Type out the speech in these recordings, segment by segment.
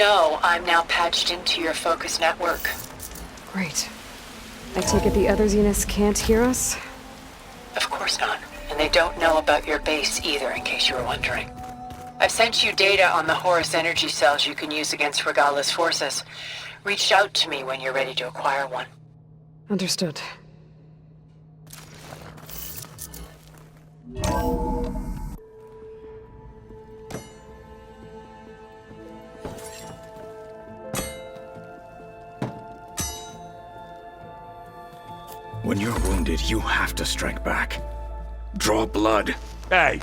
know I'm now patched into your focus network. Great. I take it the other Zeniths can't hear us? Of course not. And they don't know about your base either, in case you were wondering. I've sent you data on the Horus energy cells you can use against Regala's forces. Reach out to me when you're ready to acquire one. Understood. When you're wounded, you have to strike back. Draw blood. Hey!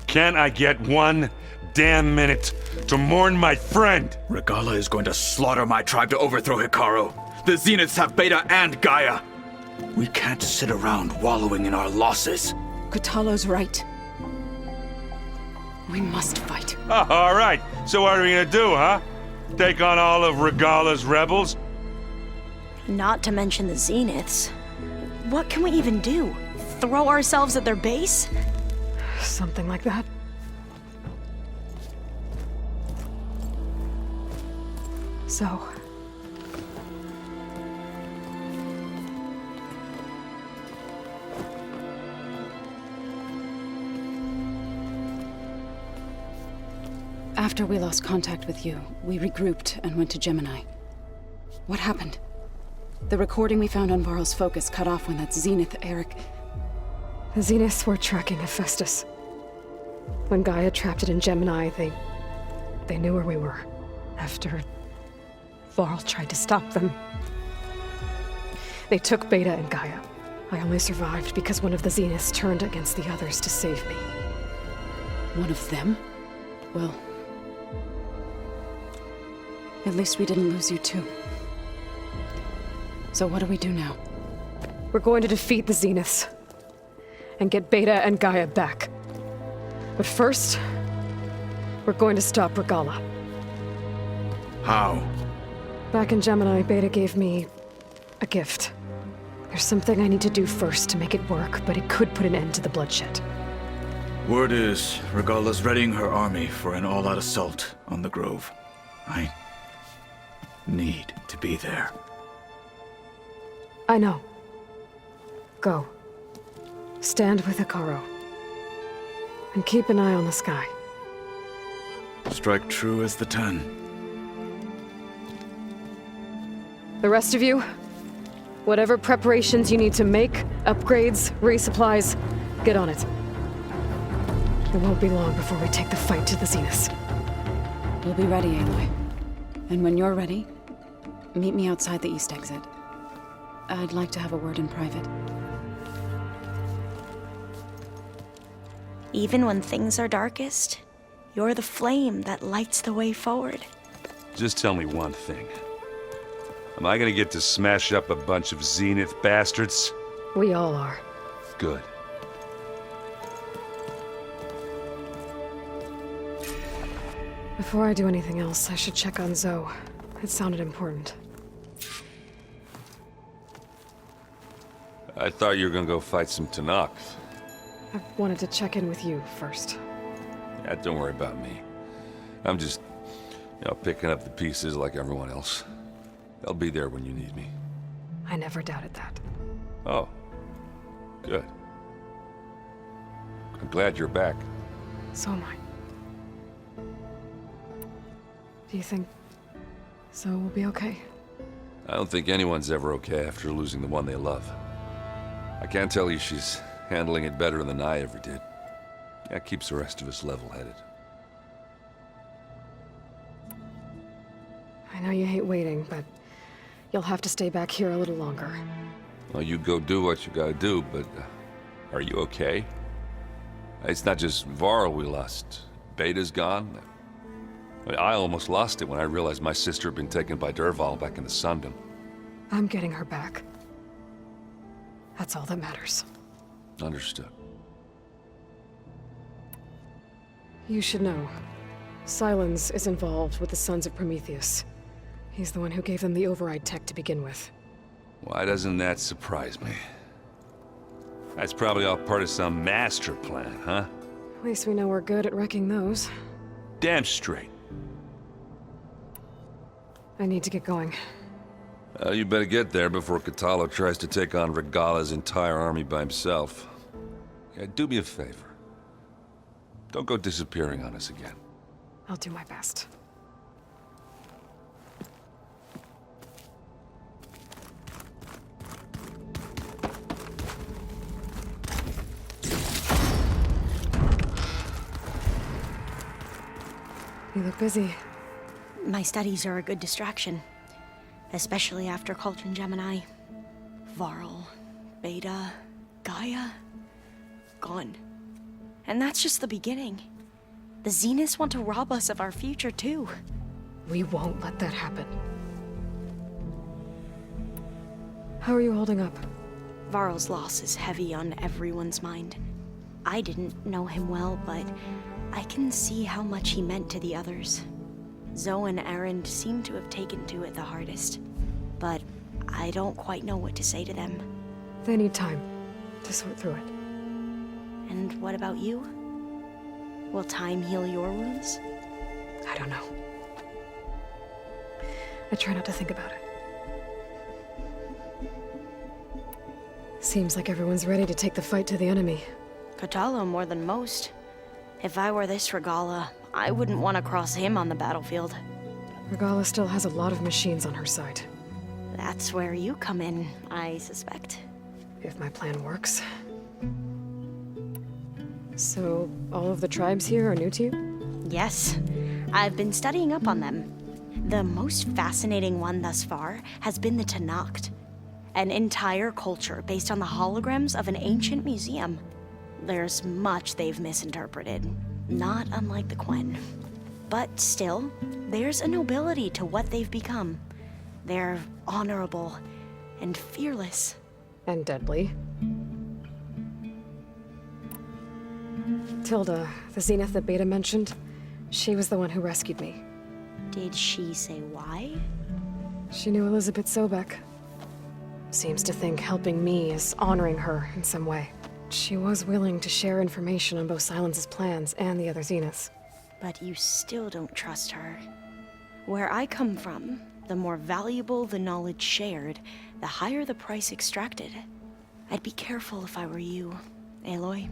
Can I get one damn minute to mourn my friend? Regala is going to slaughter my tribe to overthrow Hikaru. The Zeniths have Beta and Gaia. We can't sit around wallowing in our losses. Kutalo's right. We must fight. Oh, all right. So what are we gonna do, huh? Take on all of Regala's rebels? Not to mention the Zeniths. What can we even do? Throw ourselves at their base? Something like that. So... After we lost contact with you, we regrouped and went to Gemini. What happened? The recording we found on Varl's focus cut off when that Zenith, Eric... The Zeniths were tracking Hephaestus. When Gaia trapped it in Gemini, they knew where we were. After Varl tried to stop them. They took Beta and Gaia. I only survived because one of the Zeniths turned against the others to save me. One of them? Well... at least we didn't lose you too. So what do we do now? We're going to defeat the Zeniths. And get Beta and Gaia back. But first, we're going to stop Regala. How? Back in Gemini, Beta gave me a gift. There's something I need to do first to make it work, but it could put an end to the bloodshed. Word is, Regala's readying her army for an all-out assault on the Grove. I need to be there. I know. Go. Stand with Hikaru. And keep an eye on the sky. Strike true as the 10. The rest of you, whatever preparations you need to make, upgrades, resupplies, get on it. It won't be long before we take the fight to the Zeniths. We'll be ready, Aloy. And when you're ready, meet me outside the east exit. I'd like to have a word in private. Even when things are darkest, you're the flame that lights the way forward. Just tell me one thing. Am I gonna get to smash up a bunch of Zenith bastards? We all are. Good. Before I do anything else, I should check on Zoe. It sounded important. I thought you were gonna go fight some Tanakh. I wanted to check in with you first. Yeah, don't worry about me. I'm just, picking up the pieces like everyone else. I'll be there when you need me. I never doubted that. Oh. Good. I'm glad you're back. So am I. Do you think Zoe will be okay? I don't think anyone's ever okay after losing the one they love. I can't tell you she's handling it better than I ever did. That keeps the rest of us level-headed. I know you hate waiting, but you'll have to stay back here a little longer. Well, you go do what you gotta do, but are you okay? It's not just Varl we lost. Beta's gone. I almost lost it when I realized my sister had been taken by Dervahl back in the Sundom. I'm getting her back. That's all that matters. Understood. You should know. Silence is involved with the Sons of Prometheus. He's the one who gave them the override tech to begin with. Why doesn't that surprise me? That's probably all part of some master plan, huh? At least we know we're good at wrecking those. Damn straight. I need to get going. You better get there before Katalo tries to take on Regala's entire army by himself. Yeah, do me a favor. Don't go disappearing on us again. I'll do my best. You look busy. My studies are a good distraction. Especially after Cauldron Gemini. Varl, Beta, Gaia, gone. And that's just the beginning. The Zeniths want to rob us of our future, too. We won't let that happen. How are you holding up? Varl's loss is heavy on everyone's mind. I didn't know him well, but I can see how much he meant to the others. Zoe and Erend seem to have taken to it the hardest, but I don't quite know what to say to them. They need time to sort through it. And what about you? Will time heal your wounds? I don't know. I try not to think about it. Seems like everyone's ready to take the fight to the enemy. Katalo more than most. If I were this Regala, I wouldn't want to cross him on the battlefield. Regala still has a lot of machines on her side. That's where you come in, I suspect. If my plan works. So, all of the tribes here are new to you? Yes, I've been studying up on them. The most fascinating one thus far has been the Tenakth, an entire culture based on the holograms of an ancient museum. There's much they've misinterpreted, not unlike the Quen. But still, there's a nobility to what they've become. They're honorable and fearless. And deadly. Tilda, the Zenith that Beta mentioned, she was the one who rescued me. Did she say why? She knew Elizabeth Sobek. Seems to think helping me is honoring her in some way. She was willing to share information on both Silence's plans and the other Zeniths. But you still don't trust her. Where I come from, the more valuable the knowledge shared, the higher the price extracted. I'd be careful if I were you, Aloy.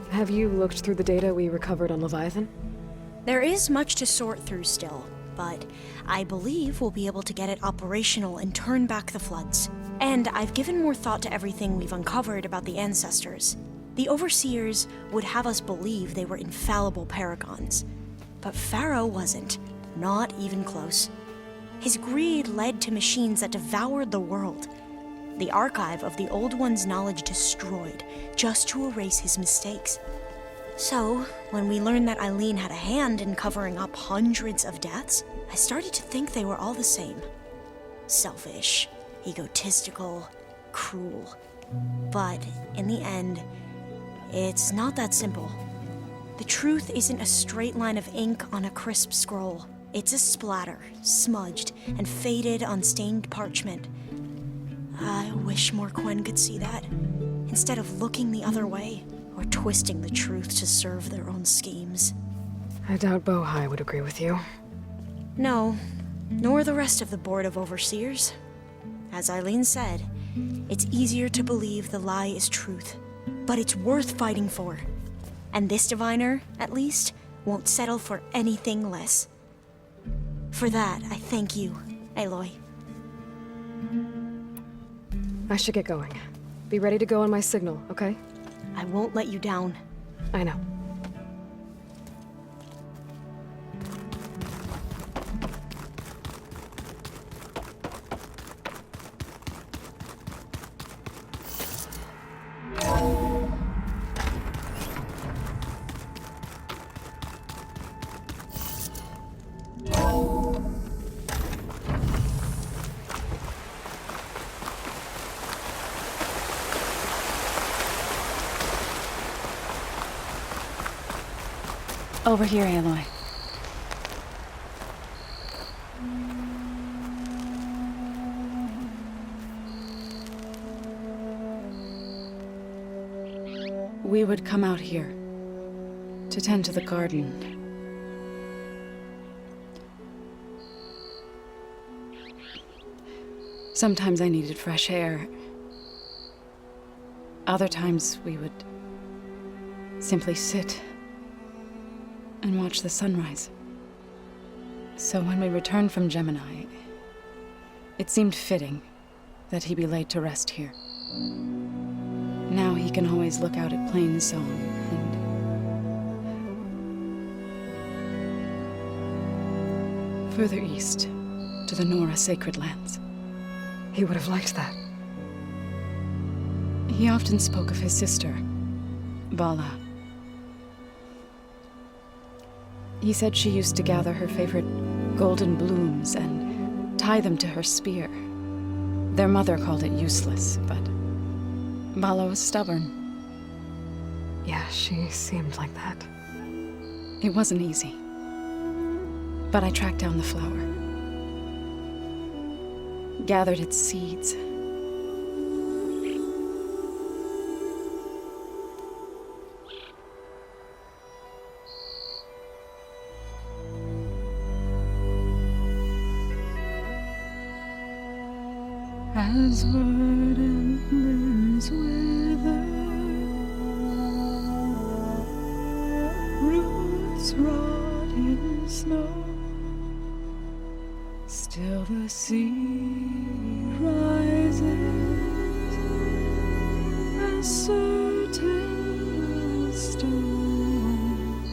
Have you looked through the data we recovered on Leviathan? There is much to sort through still, but I believe we'll be able to get it operational and turn back the floods. And I've given more thought to everything we've uncovered about the ancestors. The Overseers would have us believe they were infallible paragons. But Pharaoh wasn't, not even close. His greed led to machines that devoured the world. The archive of the Old One's knowledge destroyed, just to erase his mistakes. So, when we learned that Eileen had a hand in covering up hundreds of deaths, I started to think they were all the same. Selfish, egotistical, cruel. But, in the end, it's not that simple. The truth isn't a straight line of ink on a crisp scroll. It's a splatter, smudged and faded on stained parchment. I wish more Quen could see that, instead of looking the other way, or twisting the truth to serve their own schemes. I doubt Bohai would agree with you. No, nor the rest of the Board of Overseers. As Eileen said, it's easier to believe the lie is truth, but it's worth fighting for. And this diviner, at least, won't settle for anything less. For that, I thank you, Aloy. I should get going. Be ready to go on my signal, okay? I won't let you down. I know. Over here, Aloy. We would come out here to tend to the garden. Sometimes I needed fresh air. Other times we would simply sit and watch the sunrise. So when we returned from Gemini, it seemed fitting that he be laid to rest here. Now he can always look out at Plain Song and further east to the Nora Sacred Lands. He would have liked that. He often spoke of his sister, Vala. He said she used to gather her favorite golden blooms and tie them to her spear. Their mother called it useless, but Vala was stubborn. Yeah, she seemed like that. It wasn't easy. But I tracked down the flower. Gathered its seeds. As verdant limbs wither, roots rot in snow, still the sea rises, as certain as stone.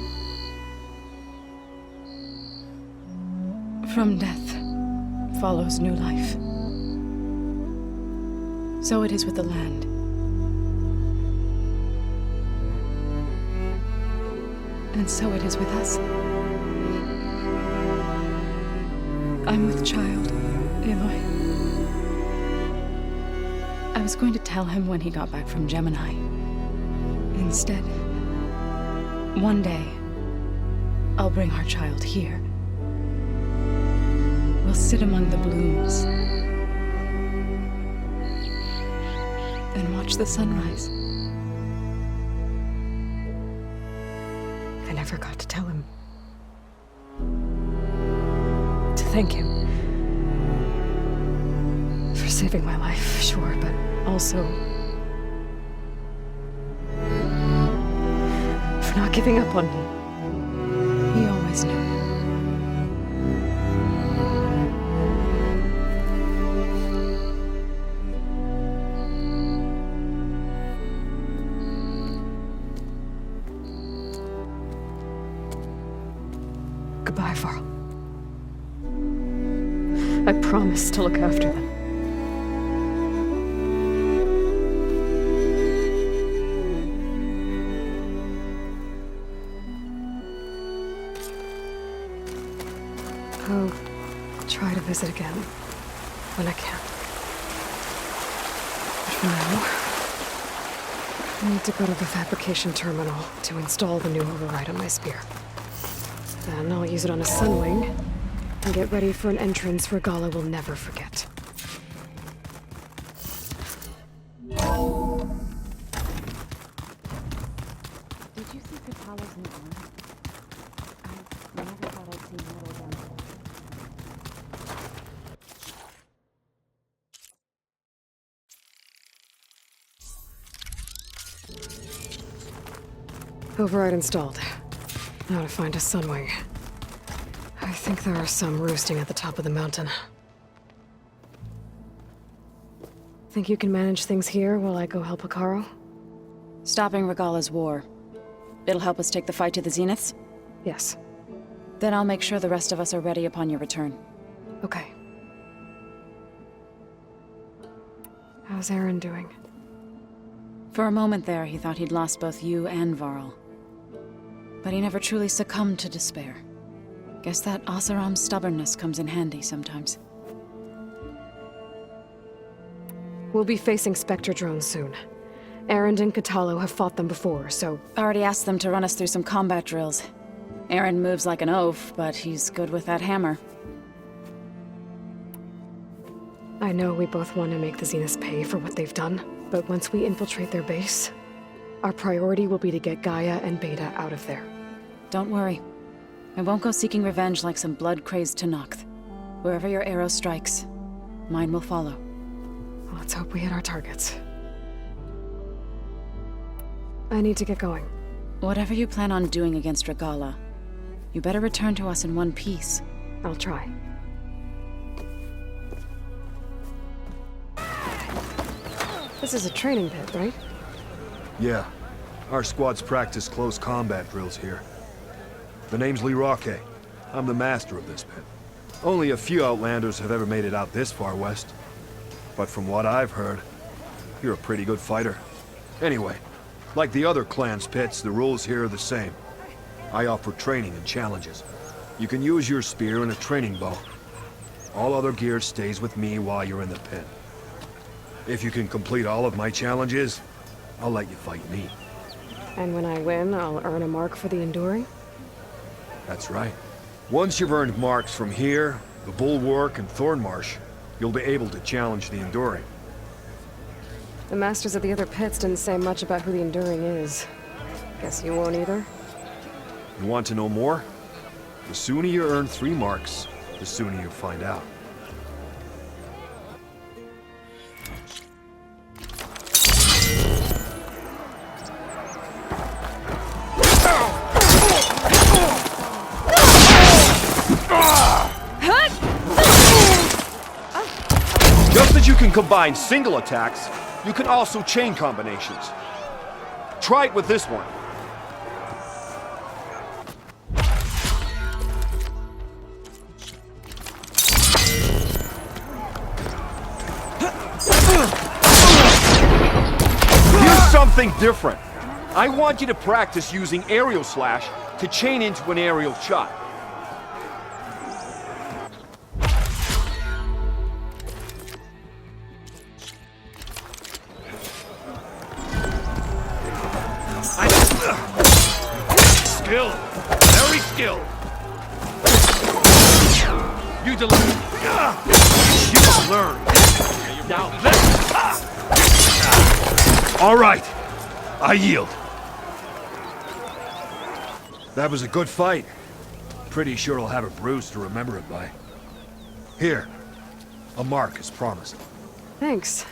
From death follows new life. So it is with the land. And so it is with us. I'm with child, Aloy. I was going to tell him when he got back from Gemini. Instead, one day, I'll bring our child here. We'll sit among the blooms and watch the sunrise. I never got to tell him. To thank him. For saving my life, sure, but also for not giving up on me. He always knew. Goodbye, Varl. I promise to look after them. I'll try to visit again when I can. But for now, I need to go to the fabrication terminal to install the new override on my spear. Then I'll use it on a Sunwing and get ready for an entrance Regala will never forget. Did you see Katala's new arm? I never thought I'd seen metal down there. Override installed. Now to find a Sunwing. I think there are some roosting at the top of the mountain. Think you can manage things here while I go help Akaro? Stopping Regala's war. It'll help us take the fight to the Zeniths? Yes. Then I'll make sure the rest of us are ready upon your return. Okay. How's Erend doing? For a moment there, he thought he'd lost both you and Varl. But he never truly succumbed to despair. Guess that Oseram's stubbornness comes in handy sometimes. We'll be facing Spectre drones soon. Erend and Katalo have fought them before, so... Already asked them to run us through some combat drills. Erend moves like an oaf, but he's good with that hammer. I know we both want to make the Zeniths pay for what they've done, but once we infiltrate their base, our priority will be to get Gaia and Beta out of there. Don't worry. I won't go seeking revenge like some blood-crazed Tenakth. Wherever your arrow strikes, mine will follow. Let's hope we hit our targets. I need to get going. Whatever you plan on doing against Regala, you better return to us in one piece. I'll try. This is a training pit, right? Yeah. Our squads practice close combat drills here. The name's Lirake. I'm the master of this pit. Only a few Outlanders have ever made it out this far west. But from what I've heard, you're a pretty good fighter. Anyway, like the other clans' pits, the rules here are the same. I offer training and challenges. You can use your spear and a training bow. All other gear stays with me while you're in the pit. If you can complete all of my challenges, I'll let you fight me. And when I win, I'll earn a mark for the Enduring? That's right. Once you've earned marks from here, the Bulwark and Thornmarsh, you'll be able to challenge the Enduring. The masters of the other pits didn't say much about who the Enduring is. Guess you won't either? You want to know more? The sooner you earn 3 marks, the sooner you'll find out. Just as you can combine single attacks, you can also chain combinations. Try it with this one. Here's something different. I want you to practice using aerial slash to chain into an aerial shot. Skill. Very skilled. You deliver. You will learn. Now this. All right. I yield. That was a good fight. Pretty sure I'll have a bruise to remember it by. Here. A mark as promised. Thanks.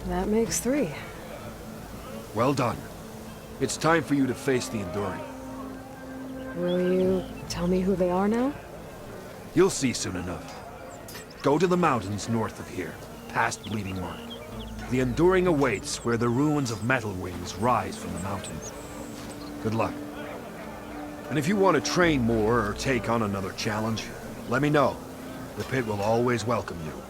That makes 3. Well done. It's time for you to face the Enduring. Will you tell me who they are now? You'll see soon enough. Go to the mountains north of here, past Bleeding Mark. The Enduring awaits where the ruins of Metal Wings rise from the mountain. Good luck. And if you want to train more or take on another challenge, let me know. The pit will always welcome you.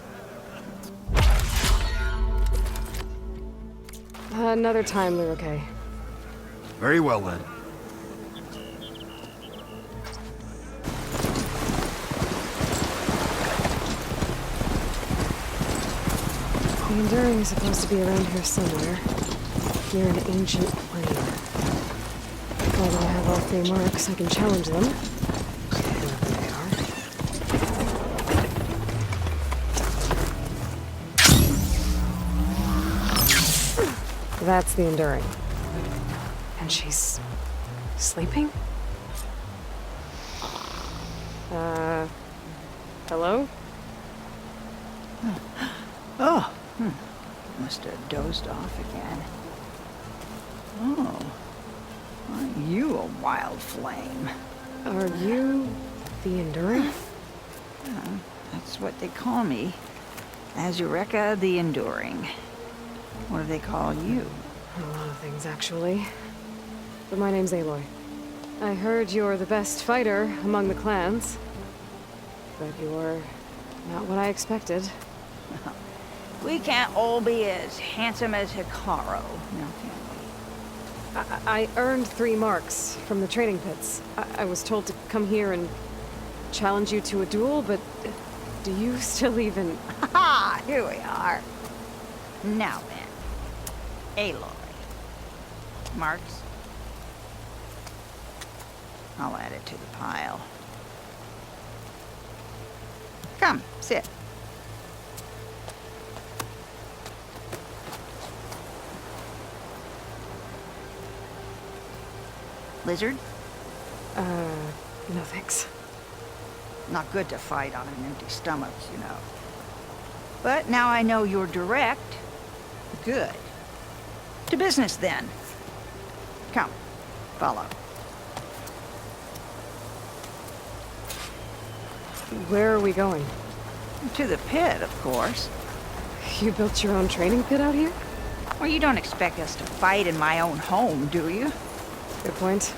Another time, Lirake. Very well then. The Enduring is supposed to be around here somewhere, near an ancient plain. Now that I have all 3 marks, I can challenge them. Whoever they are. That's the Enduring. And she's sleeping? Hello? Oh, must have dozed off again. Oh, aren't you a wild flame? Are you the Enduring? That's what they call me. Azureka the Enduring. What do they call you? A lot of things, actually. But my name's Aloy. I heard you're the best fighter among the clans. But you're not what I expected. We can't all be as handsome as Hikaru, now can we? I earned 3 marks from the training pits. I was told to come here and challenge you to a duel, but do you still even... Ha! Here we are. Now then, Aloy. Marks? I'll add it to the pile. Come, sit. Lizard? No thanks. Not good to fight on an empty stomach, you know. But now I know you're direct. Good. To business, then. Come, follow. Where are we going? To the pit, of course. You built your own training pit out here? Well, you don't expect us to fight in my own home, do you? Good point.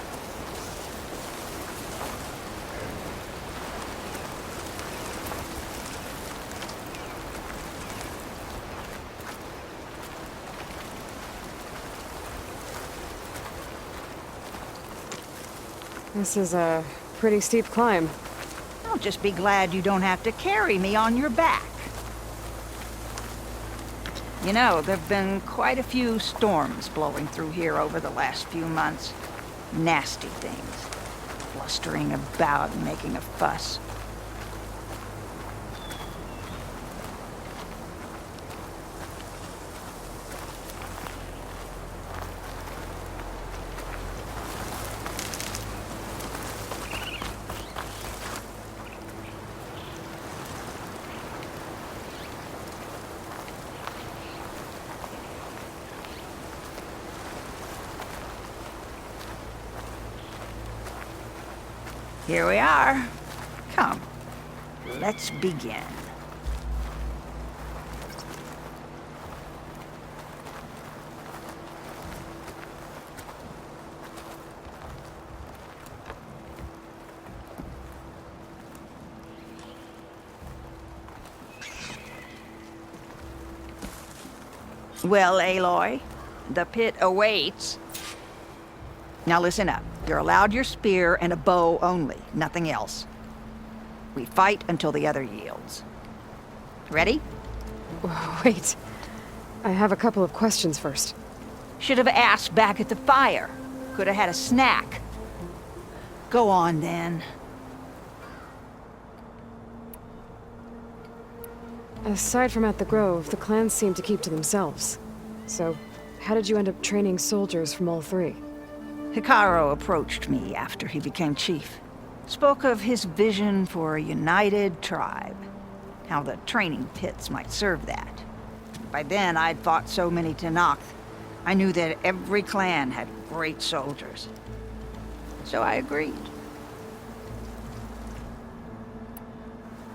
This is a pretty steep climb. I'll just be glad you don't have to carry me on your back. You know, there've been quite a few storms blowing through here over the last few months. Nasty things. Blustering about and making a fuss. Here we are. Come, let's begin. Well, Aloy, the pit awaits. Now listen up. You're allowed your spear and a bow only, nothing else. We fight until the other yields. Ready? Wait. I have a couple of questions first. Should have asked back at the fire. Could have had a snack. Go on, then. Aside from at the Grove, the clans seem to keep to themselves. So, how did you end up training soldiers from all three? Hikaru approached me after he became chief. Spoke of his vision for a united tribe. How the training pits might serve that. By then, I'd fought so many Tenakth. I knew that every clan had great soldiers. So I agreed.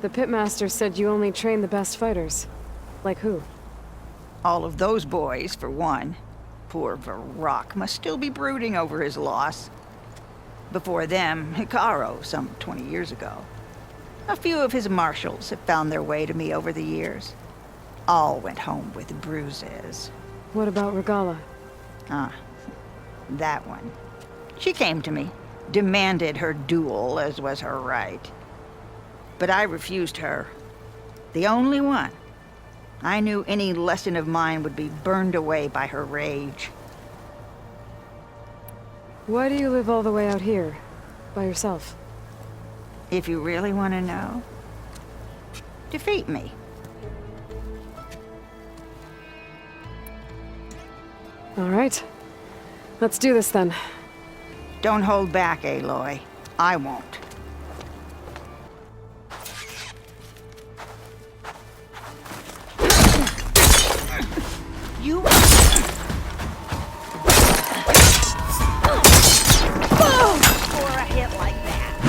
The pitmaster said you only train the best fighters. Like who? All of those boys, for one. Poor Varl must still be brooding over his loss. Before them, Hikaru, some 20 years ago. A few of his marshals have found their way to me over the years. All went home with bruises. What about Regala? Ah, that one. She came to me, demanded her duel, as was her right. But I refused her. The only one. I knew any lesson of mine would be burned away by her rage. Why do you live all the way out here? By yourself? If you really want to know, defeat me. All right. Let's do this then. Don't hold back, Aloy. I won't. You... For a hit like that.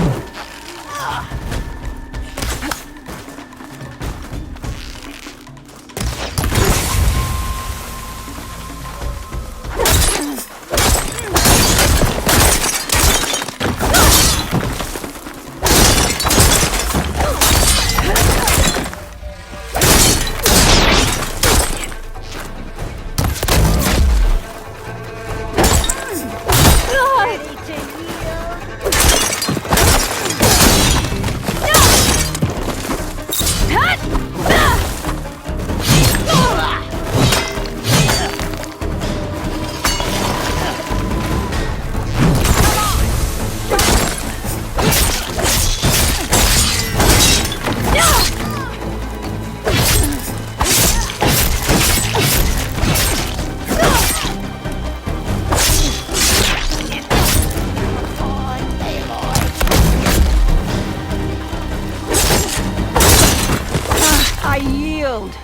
shield!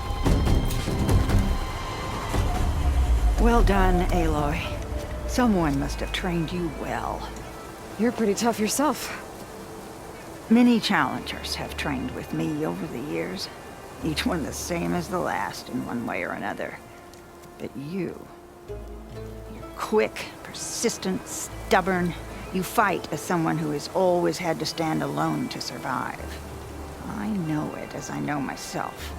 Well done, Aloy. Someone must have trained you well. You're pretty tough yourself. Many challengers have trained with me over the years. Each one the same as the last in one way or another. But you're quick, persistent, stubborn. You fight as someone who has always had to stand alone to survive. I know it as I know myself.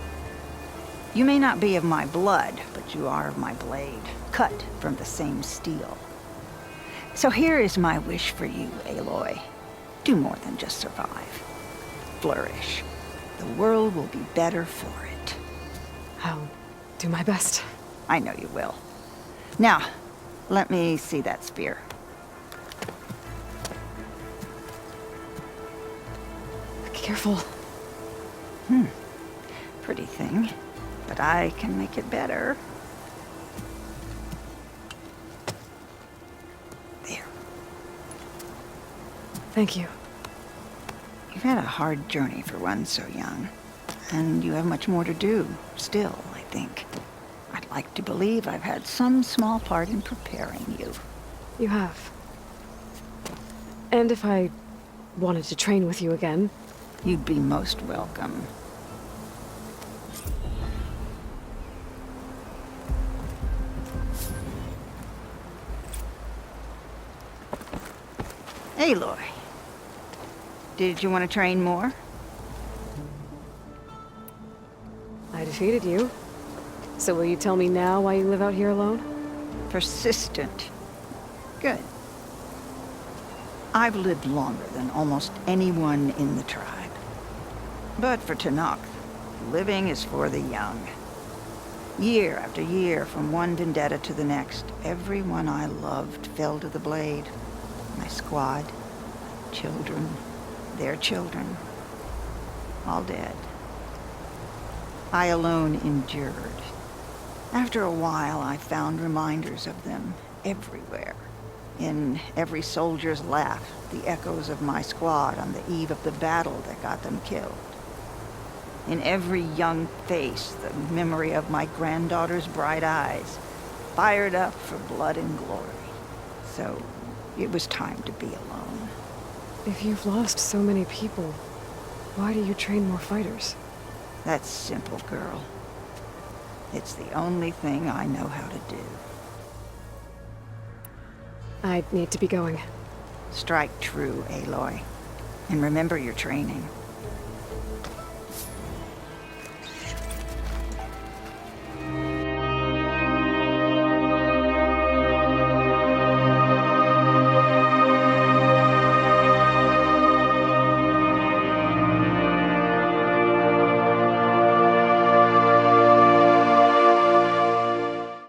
You may not be of my blood, but you are of my blade, cut from the same steel. So here is my wish for you, Aloy. Do more than just survive. Flourish. The world will be better for it. I'll do my best. I know you will. Now, let me see that spear. Careful. Pretty thing. But I can make it better. There. Thank you. You've had a hard journey for one so young. And you have much more to do, still, I think. I'd like to believe I've had some small part in preparing you. You have. And if I wanted to train with you again... You'd be most welcome. Aloy. Did you want to train more? I defeated you. So will you tell me now why you live out here alone? Persistent. Good. I've lived longer than almost anyone in the tribe. But for Tenakth, living is for the young. Year after year, from one vendetta to the next, everyone I loved fell to the blade. My squad, children, their children, all dead. I alone endured. After a while, I found reminders of them everywhere. In every soldier's laugh, the echoes of my squad on the eve of the battle that got them killed. In every young face, the memory of my granddaughter's bright eyes, fired up for blood and glory. So, it was time to be alone. If you've lost so many people, why do you train more fighters? That's simple, girl. It's the only thing I know how to do. I need to be going. Strike true, Aloy. And remember your training.